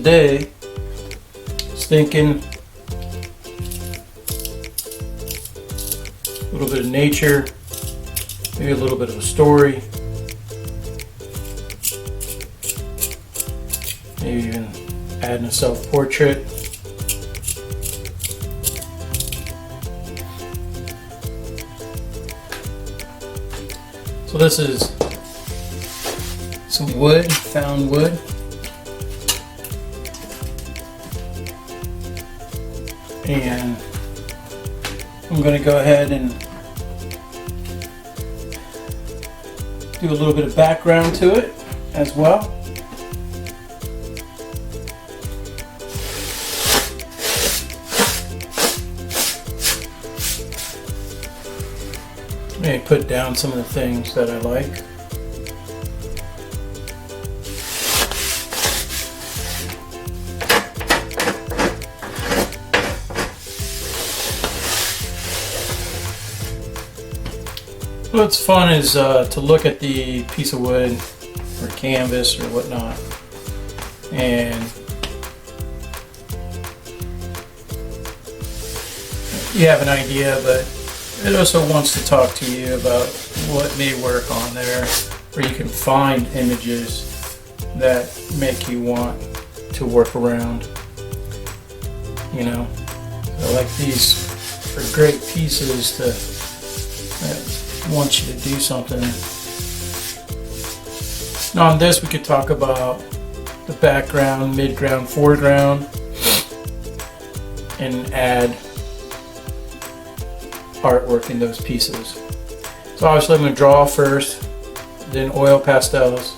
today, I was thinking a little bit of nature, maybe a little bit of a story, maybe even adding a self-portrait. So this is some wood, found wood. And I'm going to go ahead and do a little bit of background to it as well. Maybe put down some of the things that I like. What's fun is to look at the piece of wood or canvas or whatnot, and you have an idea, but it also wants to talk to you about what may work on there, or you can find images that make you want to work around. You know, so like these are great pieces that want you to do something. Now on this we could talk about the background, midground, foreground, and add artwork in those pieces. So obviously I'm going to draw first, then oil pastels,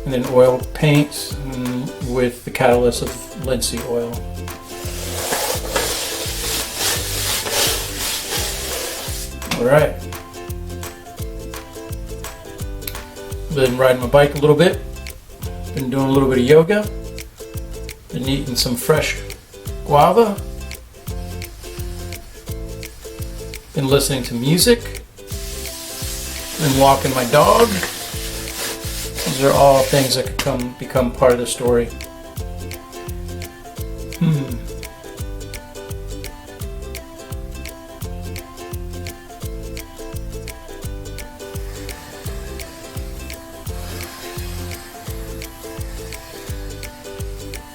and then oil paints with the catalyst of linseed oil. Alright. Been riding my bike a little bit, been doing a little bit of yoga, been eating some fresh guava, been listening to music, been walking my dog. These are all things that could become part of the story.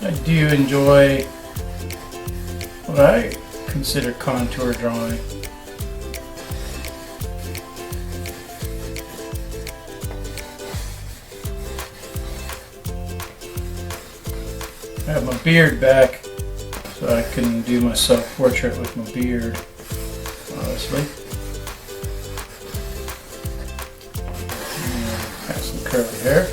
I do enjoy what I consider contour drawing. I have my beard back, so I can do my self-portrait with my beard, obviously. And have some curly hair.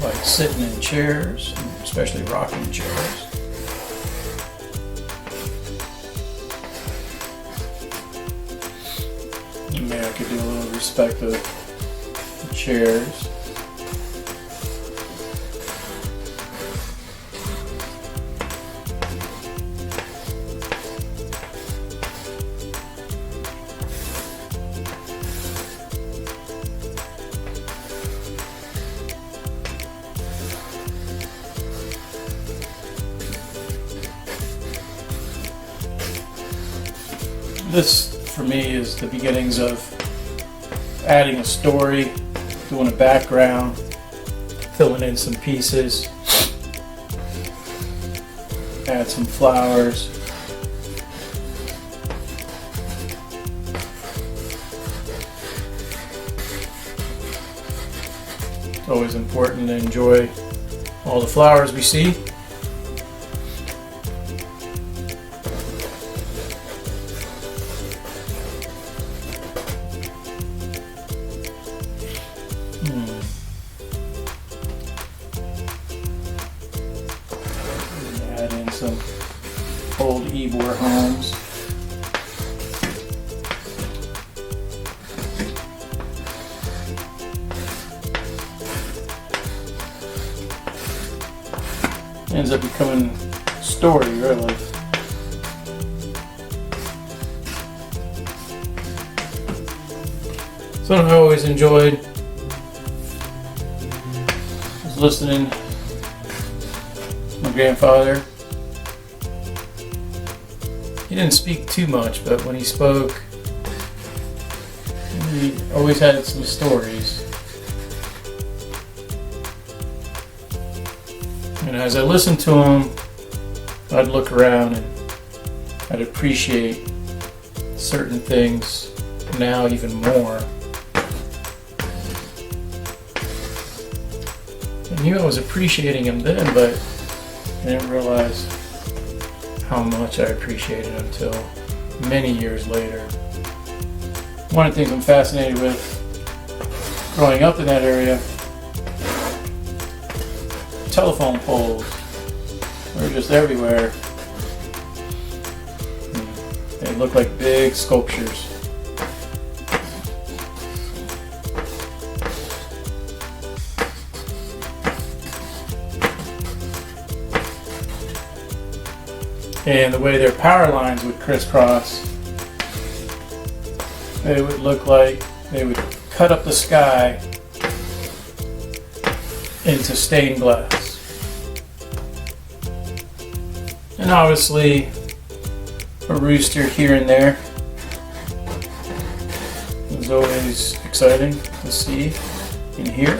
Like sitting in chairs, especially rocking chairs. Maybe I could do a little respect of the chairs. This, for me, is the beginnings of adding a story, doing a background, filling in some pieces, add some flowers. It's always important to enjoy all the flowers we see. Add in some old Ybor homes. ends up becoming a story, really. Something I always enjoyed was listening to my grandfather. He didn't speak too much, but when he spoke, he always had some stories. And as I listened to him, I'd look around and I'd appreciate certain things now even more. I knew I was appreciating him then, but I didn't realize how much I appreciated him until many years later. One of the things I'm fascinated with growing up in that area, telephone poles were just everywhere. They look like big sculptures. And the way their power lines would crisscross, they would look like they would cut up the sky into stained glass. And obviously a rooster here and there. It was always exciting to see and hear.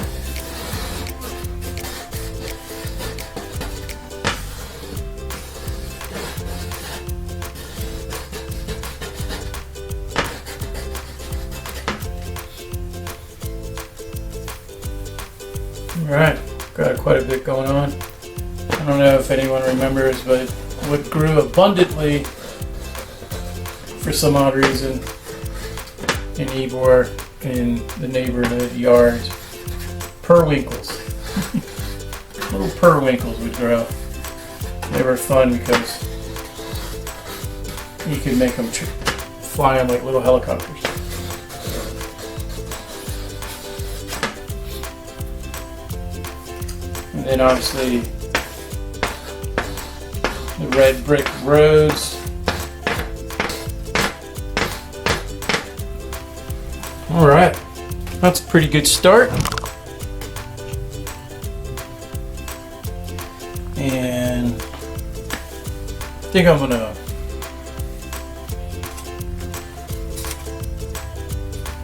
Alright, got quite a bit going on. I don't know if anyone remembers, but what grew abundantly for some odd reason in Ybor, in the neighborhood yards, periwinkles. Little periwinkles would grow. They were fun because you could make them fly on like little helicopters. And then obviously the red brick roads. Alright, that's a pretty good start. And I think I'm gonna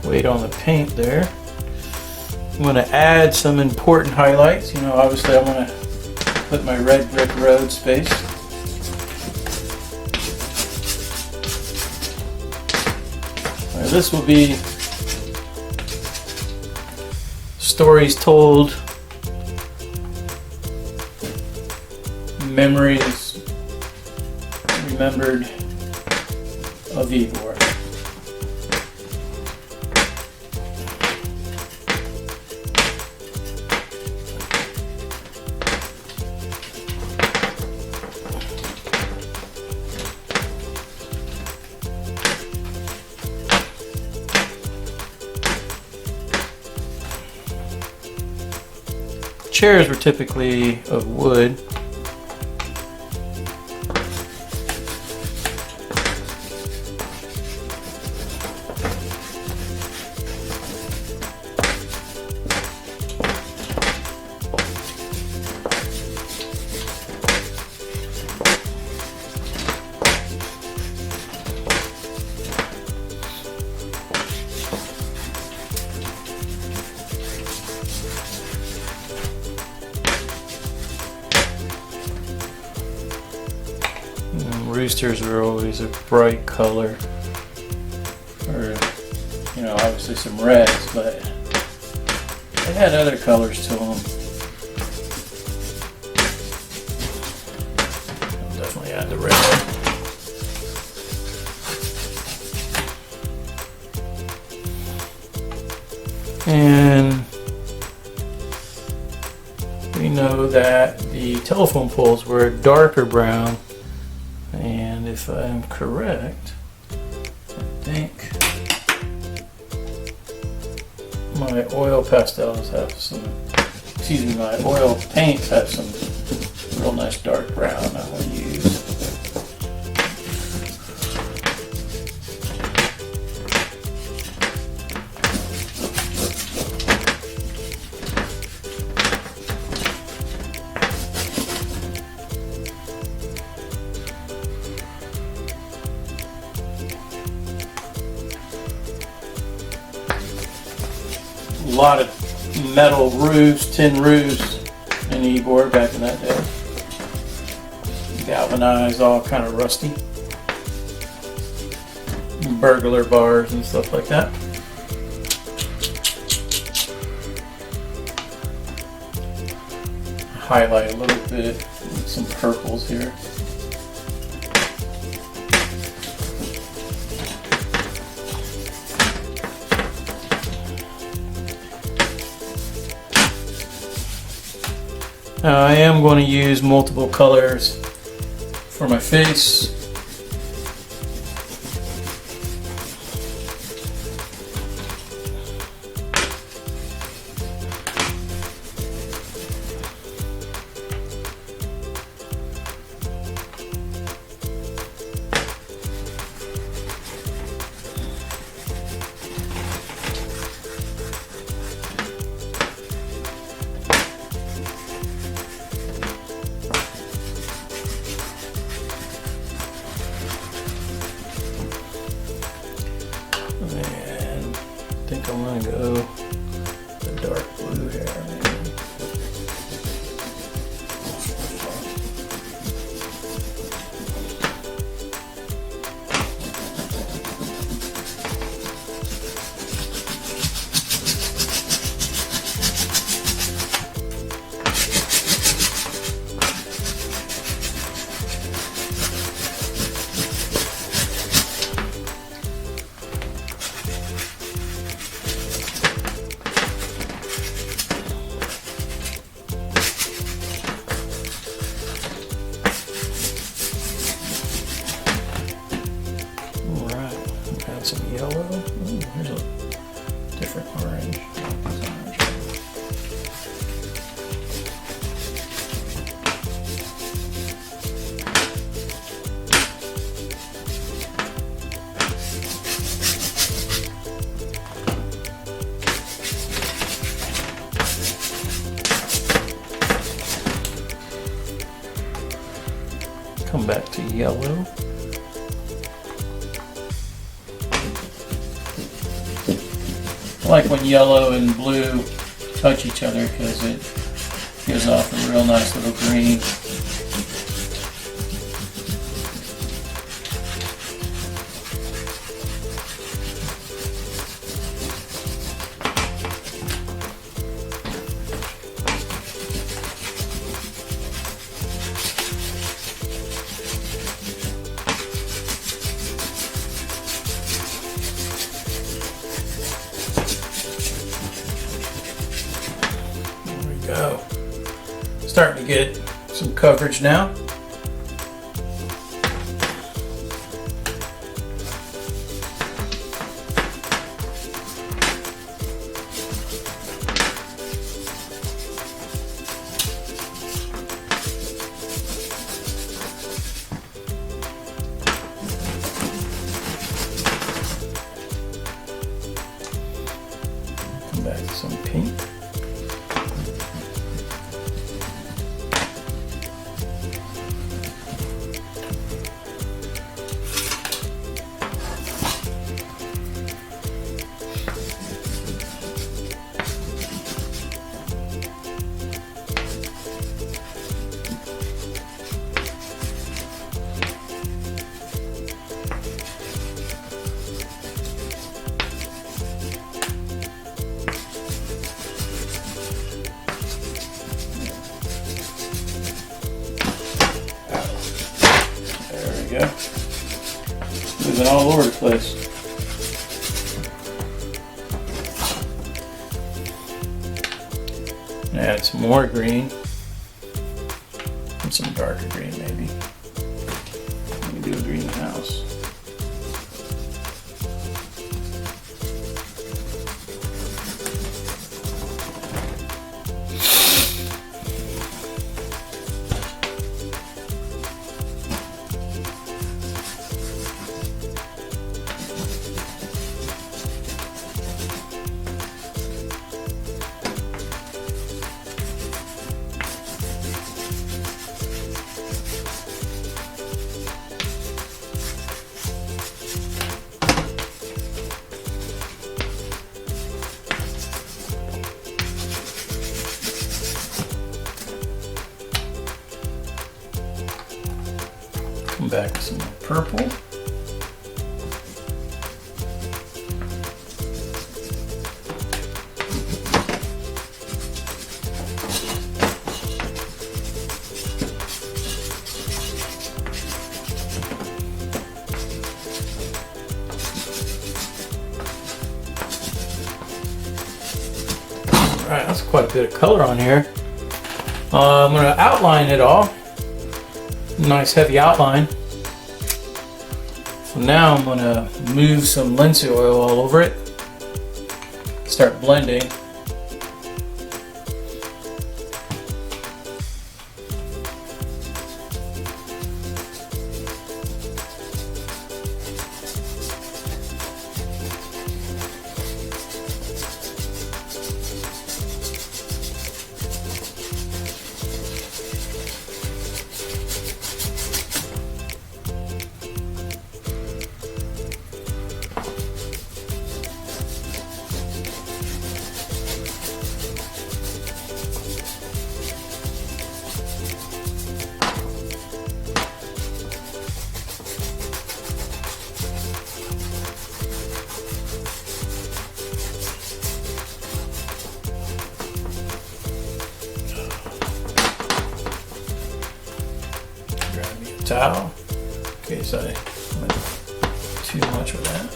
wait on the paint there. I'm going to add some important highlights. You know, obviously I want to put my red brick road space. This will be stories told, memories remembered of Ybor. Chairs were typically of wood. Roosters were always a bright color, or you know, obviously some reds, but they had other colors to them. I'll definitely add the red. And we know that the telephone poles were a darker brown. And if I'm correct, I think my oil pastels have some, excuse me, my oil paints have some real nice dark brown I want to use. A lot of metal roofs, tin roofs in Ybor back in that day. Galvanized, all kind of rusty. Burglar bars and stuff like that. Highlight a little bit with some purples here. Now I am going to use multiple colors for my face. And I think I'm going to go the dark blue here, maybe. Some yellow. Ooh, here's a different orange. Come back to yellow. I like when yellow and blue touch each other because it gives off a real nice little green. Go. Starting to get some coverage now. Come back to some pink. Go. Moving all over the place. Add some more green and some darker green, maybe. Let me do a greenhouse. Come back with some more purple. Alright, that's quite a bit of color on here. I'm going to outline it all. Nice heavy outline. So now I'm going to move some linseed oil all over it. Start blending. Towel, in case I went too much with that.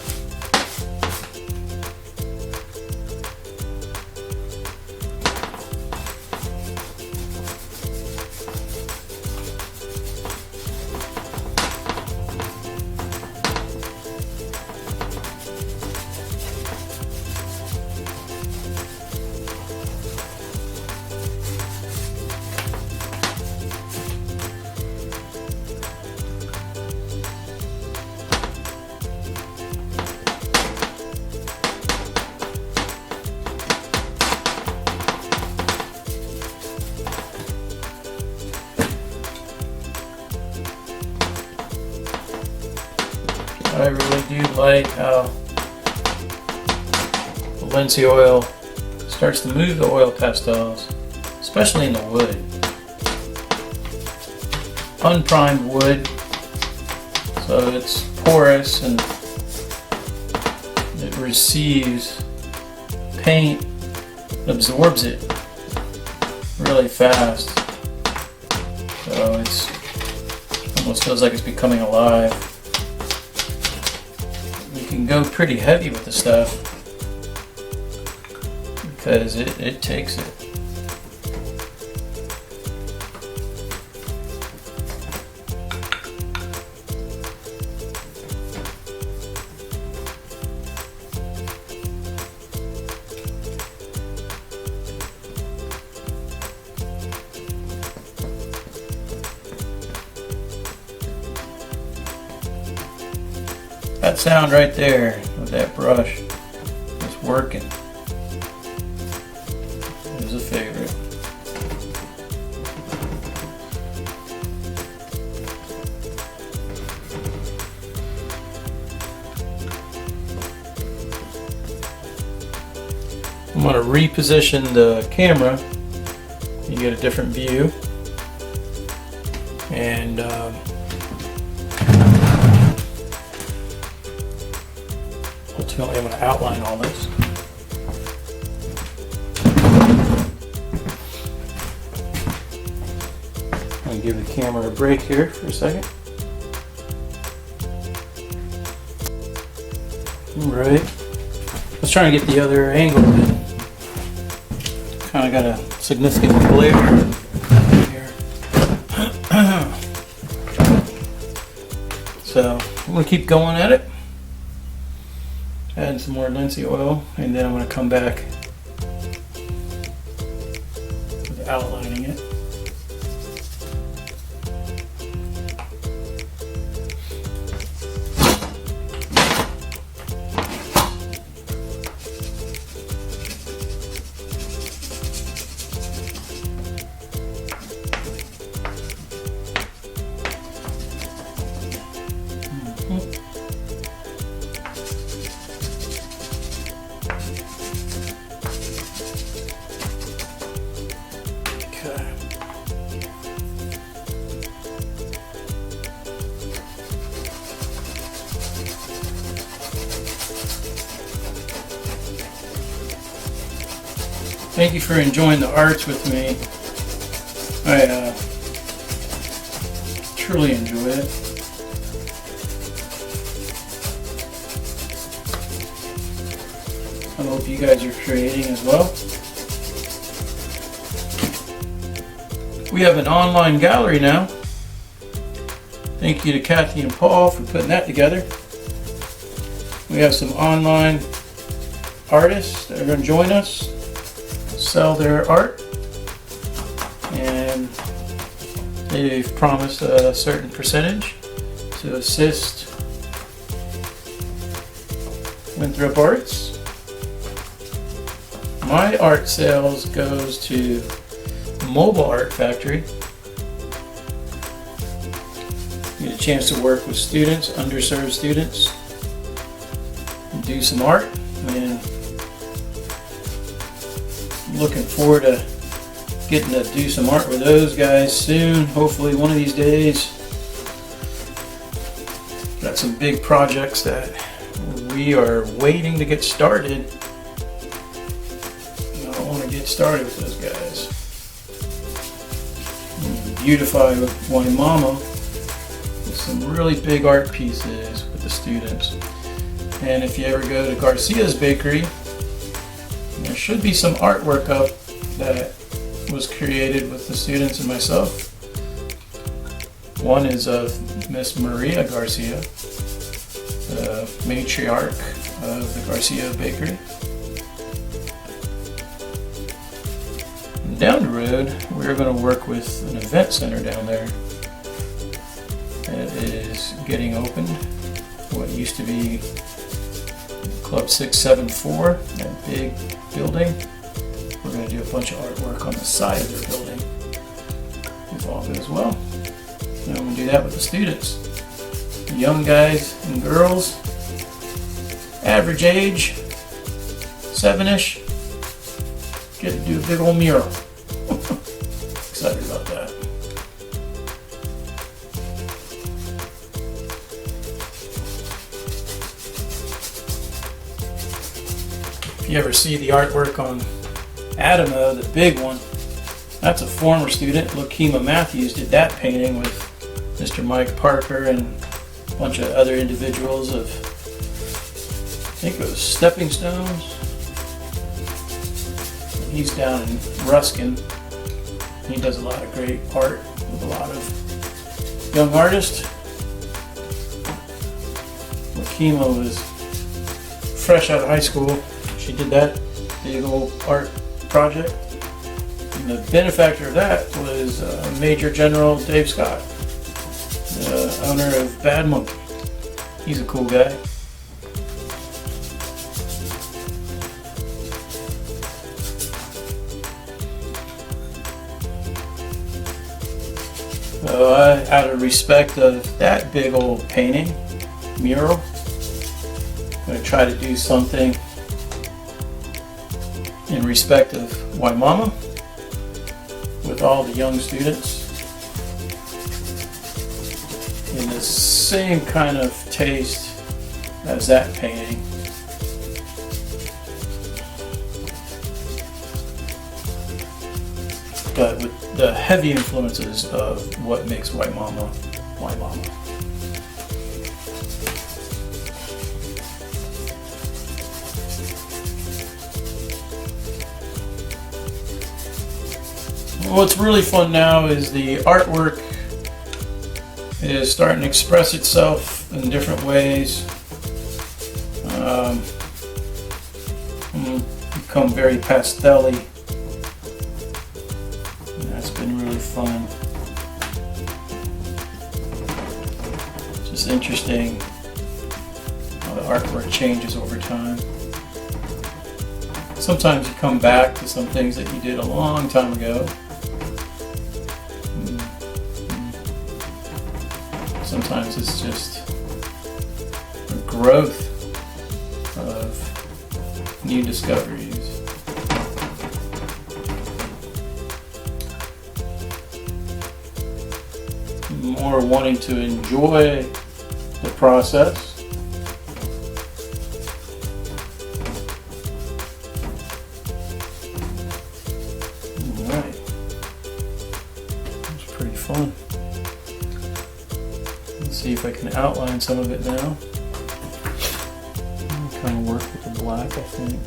I really do like how the linseed oil starts to move the oil pastels, especially in the wood. Unprimed wood, so it's porous and it receives paint, absorbs it really fast. So it's almost feels like it's becoming alive. You can go pretty heavy with the stuff because it takes it. That sound right there with that brush is working. It was a favorite. I'm going to reposition the camera. You get a different view. And ultimately, I'm going to outline all this. I'm going to give the camera a break here for a second. Alright. Let's try and get the other angle. Kind of got a significant glare here. So, I'm going to keep going at it. Add some more linseed oil, and then I'm going to come back with outlining it. Okay. Thank you for enjoying the arts with me. I truly enjoy it. I hope you guys are creating as well. We have an online gallery now. Thank you to Kathy and Paul for putting that together. We have some online artists that are going to join us, sell their art, and they've promised a certain percentage to assist Winthrop Arts. My art sales goes to Mobile Art Factory. Get a chance to work with students, underserved students, and do some art. And looking forward to getting to do some art with those guys soon. Hopefully one of these days. Got some big projects that we are waiting to get started. I want to get started with those guys. Beautify Waimama with some really big art pieces with the students. And if you ever go to Garcia's Bakery, there should be some artwork up that was created with the students and myself. One is of Miss Maria Garcia, the matriarch of the Garcia Bakery. And down the road, we're going to work with an event center down there that is getting opened. What used to be Club 674, that big building. We're going to do a bunch of artwork on the side of their building, if all goes well. And I'm going to do that with the students. Young guys and girls, average age, 7-ish, get to do a big old mural. Excited about that. If you ever see the artwork on Adamo, the big one, that's a former student. Lakima Matthews did that painting with Mr. Mike Parker and a bunch of other individuals of, I think it was Stepping Stones. He's down in Ruskin. He does a lot of great art with a lot of young artists. Lakima was fresh out of high school. She did that big old art project. And the benefactor of that was Major General Dave Scott, the owner of Bad Monkey. He's a cool guy. So out of respect of that big old painting, mural, I'm going to try to do something in respect of Waimama with all the young students in the same kind of taste as that painting. But with the heavy influences of what makes Waimama Waimama. What's really fun now is the artwork is starting to express itself in different ways. Become very pastel-y. That's been really fun. Just interesting how the artwork changes over time. Sometimes you come back to some things that you did a long time ago. Sometimes it's just a growth of new discoveries. More wanting to enjoy the process. fun. Let's see if I can outline some of it now. I'll kind of work with the black, I think.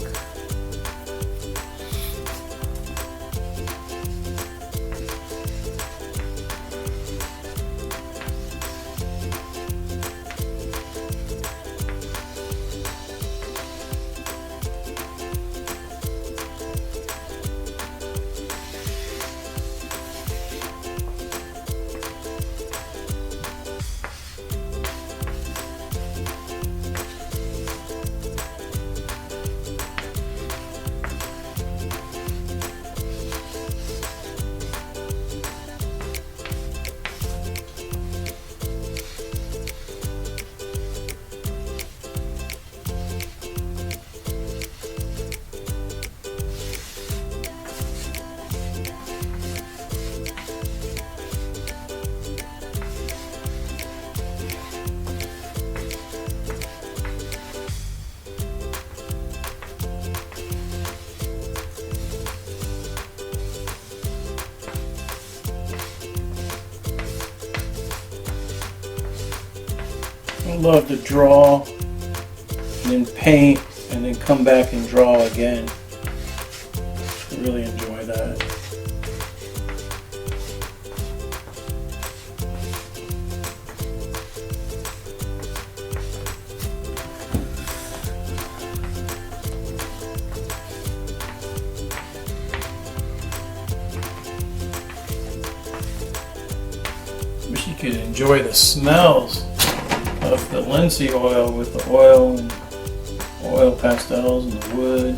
I love to draw and then paint and then come back and draw again. I really enjoy that. Wish you could enjoy the smells of the linseed oil with the oil and oil pastels and the wood.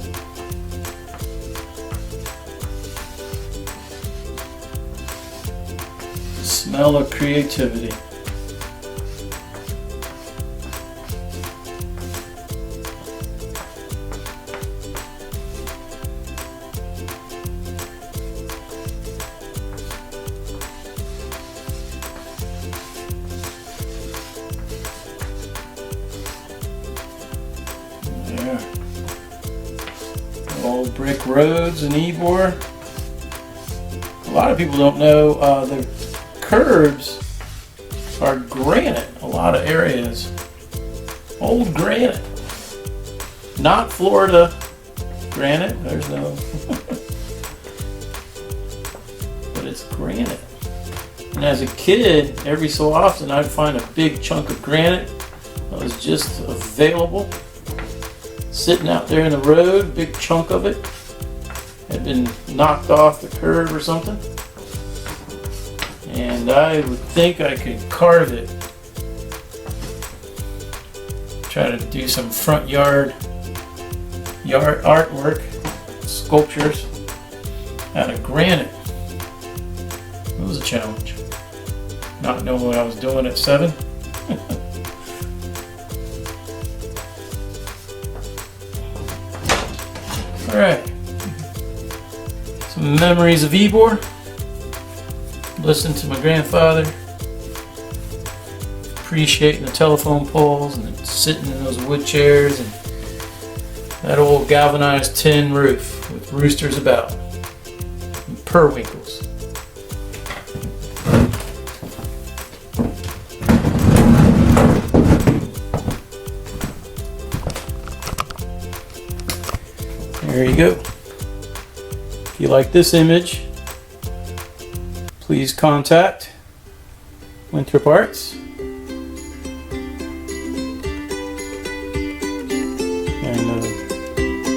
The smell of creativity. Yeah. Old brick roads in Ybor. A lot of people don't know the curbs are granite. A lot of areas. Old granite. Not Florida granite. There's no. But it's granite. And as a kid, every so often I'd find a big chunk of granite that was just available. Sitting out there in the road, big chunk of it had been knocked off the curb or something, and I would think I could carve it, try to do some front yard artwork, sculptures out of granite. It was a challenge, not knowing what I was doing at 7. Alright, some memories of Ybor. Listen to my grandfather, appreciating the telephone poles and then sitting in those wood chairs and that old galvanized tin roof with roosters about and periwinkles. There you go. If you like this image, please contact Winthrop Arts. And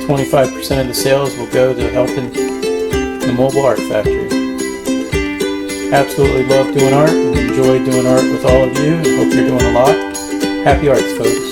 25% of the sales will go to helping the Mobile Art Factory. Absolutely love doing art and enjoy doing art with all of you, and hope you're doing a lot. Happy arts, folks.